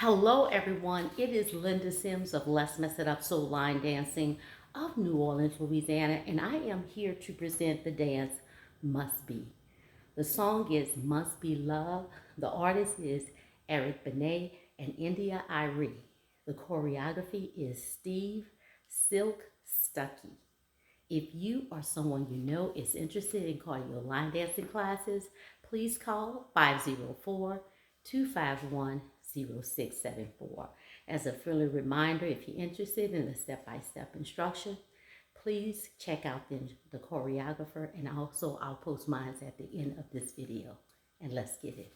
Hello everyone, it is Linda Sims of Let's Mess It Up Soul Line Dancing of New Orleans, Louisiana, and I am here to present the dance Must Be. The song is Must Be Love. The artist is BENET and ARIE. The choreography is STURKEY. If you or someone you know is interested in cardio line dancing classes, please call 504-251-0674. As a friendly reminder, if you're interested in the step-by-step instruction, please check out the choreographer, and also I'll post mine at the end of this video. And let's get it.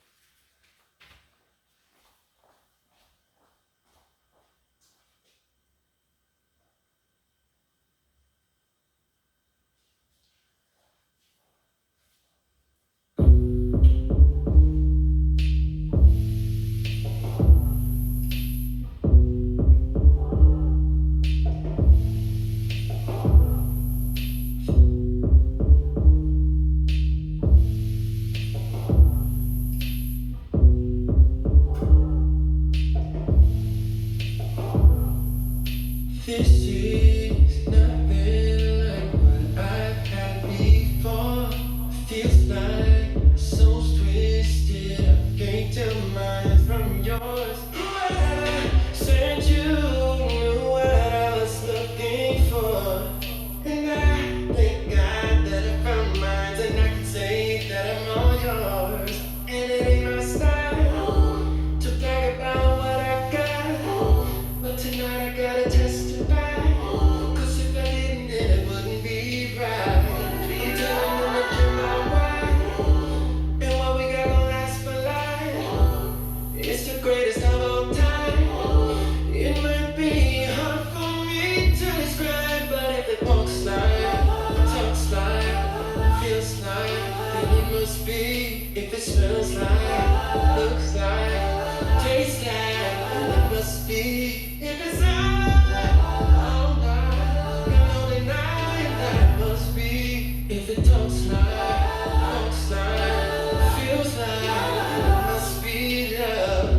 This is nothing like what I've had before. Feels like soul's twisted. I can't tell mine from yours. I said you knew what I was looking for, and I thank God that I found mine, and I can say that I'm all yours. And it ain't my style to brag about what I got, but tonight I gotta testify. Greatest of all time. It might be hard for me to describe, but if it walks like, talks like, feels like, then it must be. If it smells like, looks like, tastes like, then it must be. If it's all night, and all the night, that must be. If it talks like, walks like, feels like, then it must be love.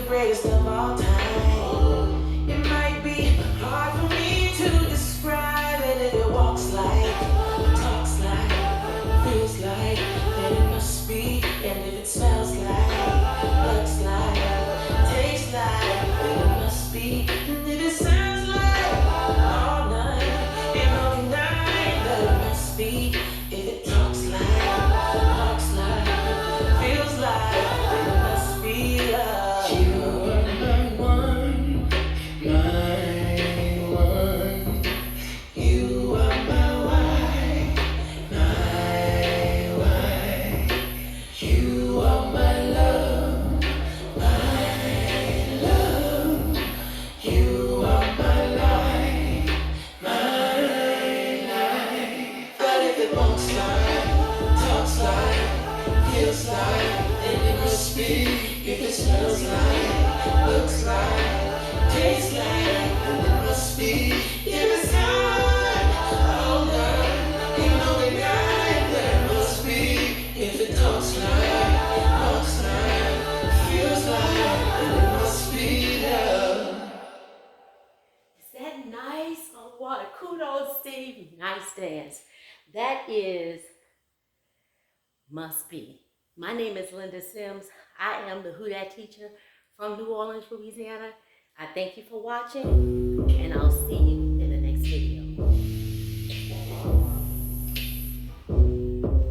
Greatest of all time. It might be hard for me to describe it. If it walks like, talks like, feels like, then it must be. And if it smells like, looks like, tastes like, then it must be. And if it sounds like all night and all night, then it must be. If it talks like, walks like, feels like, then it must be love. Feels like, and it must be. If it smells like, looks like, tastes like, and it must be. If it's all night, and all the night, that must be. If it talks like, walks like, feels like, then it must be love. Is that nice or what? Kudos, Steve. Nice dance. That is Must Be. My name is Linda Sims. I am the Who Dat teacher from New Orleans, Louisiana. I thank you for watching, and I'll see you